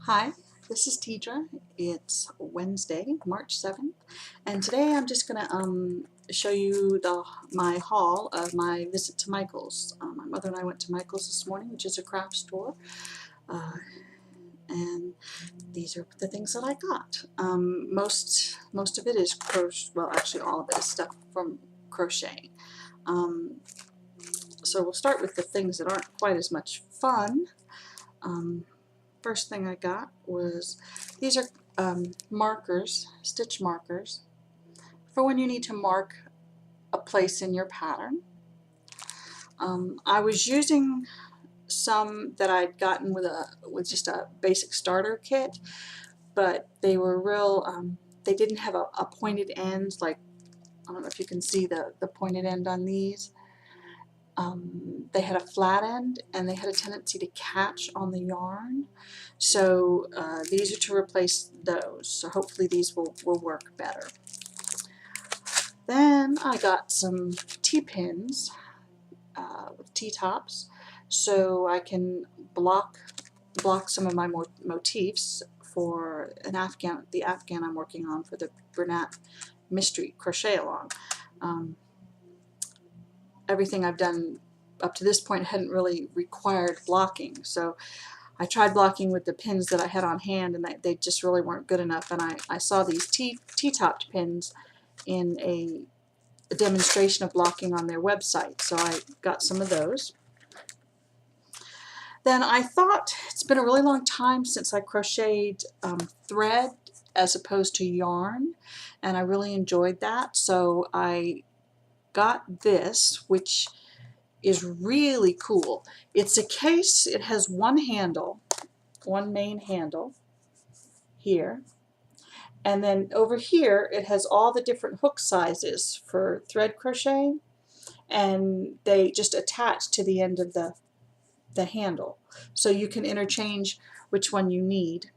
Hi, this is Tidra. It's Wednesday, March 7th, and today I'm just going to show you my haul of my visit to Michael's. My mother and I went to Michael's this morning, which is a craft store, uh, and these are the things that I got. Most of it is crochet. Well, actually, all of it is stuff from crocheting. So we'll start with the things that aren't quite as much fun. First thing I got was these are markers, stitch markers, for when you need to mark a place in your pattern. I was using some that I'd gotten with just a basic starter kit, but they were real. They didn't have a pointed end, like I don't know if you can see the pointed end on these. They had a flat end and they had a tendency to catch on the yarn, so these are to replace those, so hopefully these will work better. Then I got some T-pins with T-tops, so I can block some of my motifs for the Afghan I'm working on for the Bernat Mystery Crochet Along. Everything I've done up to this point hadn't really required blocking, so I tried blocking with the pins that I had on hand, and they just really weren't good enough, and I saw these T-topped pins in a demonstration of blocking on their website, so I got some of those. Then I thought, it's been a really long time since I crocheted thread as opposed to yarn, and I really enjoyed that, so I got this, which is really cool. It's a case. It has one handle, one main handle here, and then over here it has all the different hook sizes for thread crocheting, and they just attach to the end of the handle, so you can interchange which one you need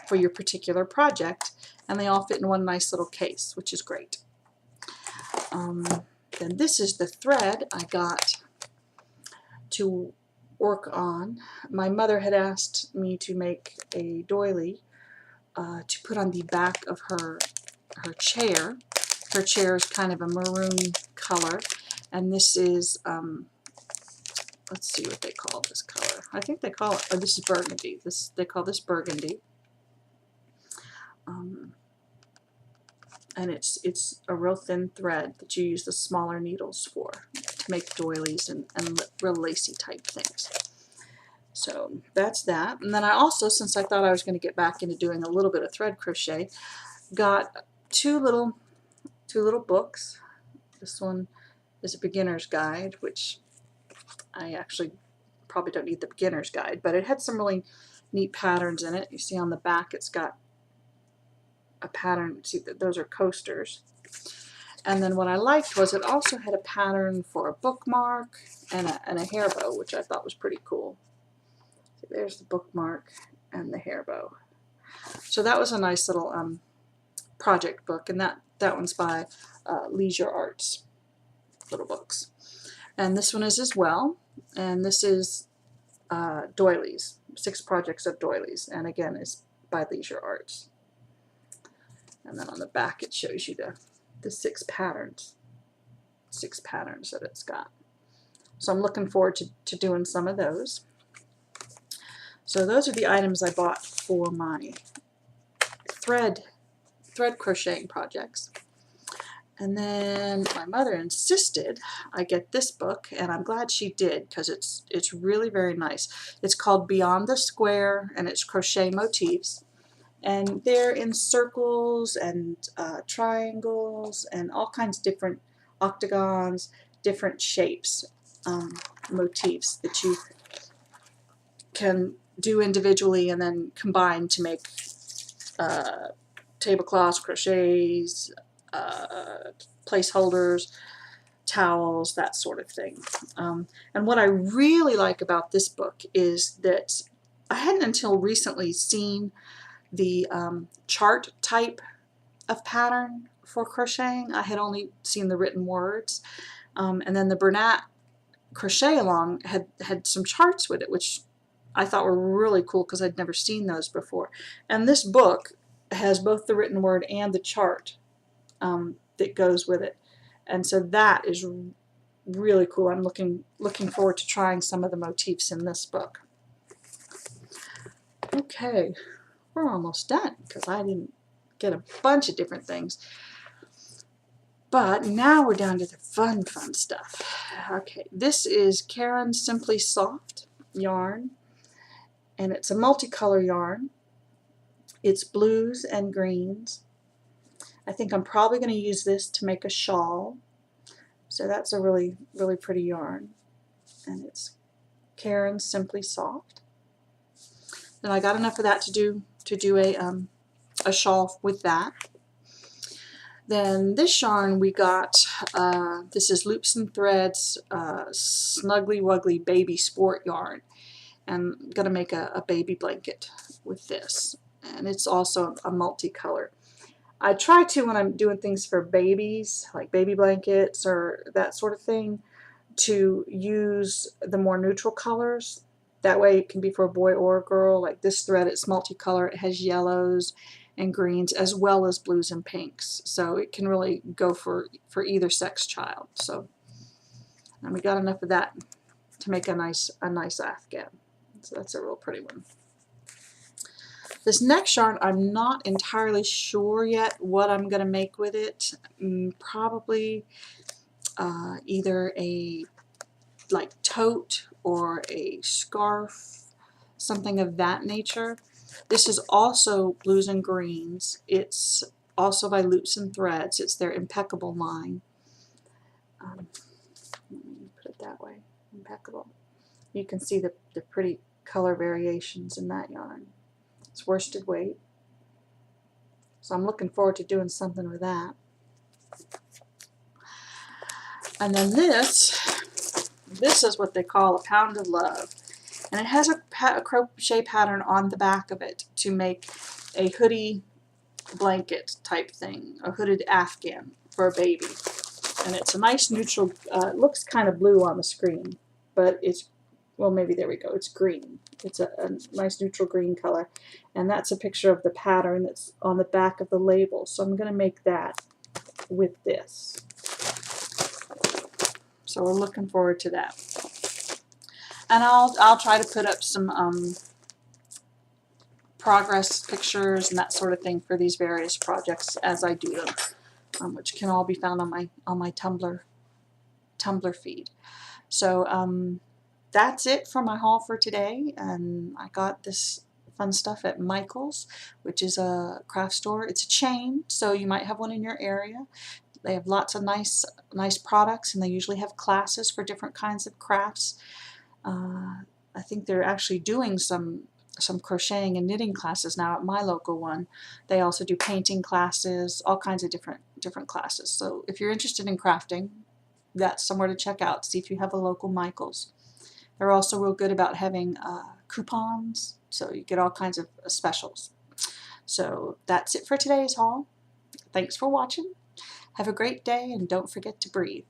for your particular project, and they all fit in one nice little case, which is great. Then this is the thread I got to work on. My mother had asked me to make a doily to put on the back of her chair. Her chair is kind of a maroon color, and this is let's see what they call this color. I think they call it, oh, this is burgundy. They call this burgundy. And it's a real thin thread that you use the smaller needles for to make doilies and real lacy type things. So that's that. And then I also, since I thought I was going to get back into doing a little bit of thread crochet, got two little books. This one is a beginner's guide, which I actually probably don't need the beginner's guide, but it had some really neat patterns in it. You see on the back it's got a pattern. See, those are coasters. And then what I liked was it also had a pattern for a bookmark and a hair bow, which I thought was pretty cool. So there's the bookmark and the hair bow. So that was a nice little project book, and that one's by Leisure Arts Little Books. And this one is as well, and this is doilies, 6 projects of doilies, and again is by Leisure Arts. And then on the back it shows you the 6 patterns that it's got. So I'm looking forward to doing some of those. So those are the items I bought for my thread crocheting projects. And then my mother insisted I get this book, and I'm glad she did, because it's really very nice. It's called Beyond the Square, and it's crochet motifs. And they're in circles and triangles and all kinds of different octagons, different shapes, motifs that you can do individually and then combine to make tablecloths, crochets, placeholders, towels, that sort of thing. And what I really like about this book is that I hadn't until recently seen the chart type of pattern for crocheting. I had only seen the written words, and then the Bernat Crochet Along had some charts with it, which I thought were really cool because I'd never seen those before. And this book has both the written word and the chart that goes with it. And so that is really cool. I'm looking forward to trying some of the motifs in this book. Okay, we're almost done because I didn't get a bunch of different things. But now we're down to the fun stuff. Okay, this is Caron Simply Soft yarn, and it's a multicolor yarn. It's blues and greens. I think I'm probably going to use this to make a shawl. So that's a really, really pretty yarn. And it's Caron Simply Soft. And I got enough of that to do a shawl with that. Then this yarn we got, this is Loops and Threads Snuggly Wuggly Baby Sport yarn. And I'm going to make a baby blanket with this. And it's also a multicolor. I try to, when I'm doing things for babies, like baby blankets or that sort of thing, to use the more neutral colors. That way it can be for a boy or a girl. Like this thread, it's multicolor. It has yellows and greens as well as blues and pinks. So it can really go for either sex child. So, and we got enough of that to make a nice afghan. So that's a real pretty one. This next yarn, I'm not entirely sure yet what I'm going to make with it. Probably either a like tote or a scarf, something of that nature. This is also blues and greens. It's also by Loops and Threads. It's their Impeccable line. Let me put it that way, Impeccable. You can see the pretty color variations in that yarn. It's worsted weight. So I'm looking forward to doing something with that. And then this is what they call a Pound of Love. And it has a crochet pattern on the back of it to make a hoodie blanket type thing, a hooded afghan for a baby. And it's a nice neutral, it looks kind of blue on the screen, but it's, well, maybe there we go, it's green. It's a nice neutral green color. And that's a picture of the pattern that's on the back of the label. So I'm going to make that with this. So we're looking forward to that. And I'll try to put up some progress pictures and that sort of thing for these various projects as I do them, which can all be found on my Tumblr feed. So that's it for my haul for today, and I got this fun stuff at Michael's, which is a craft store. It's a chain, so you might have one in your area. They have lots of nice products, and they usually have classes for different kinds of crafts. I think they're actually doing some crocheting and knitting classes now at my local one. They also do painting classes, all kinds of different classes. So if you're interested in crafting, that's somewhere to check out. See if you have a local Michael's. They're also real good about having coupons, so you get all kinds of specials. So that's it for today's haul. Thanks for watching. Have a great day, and don't forget to breathe.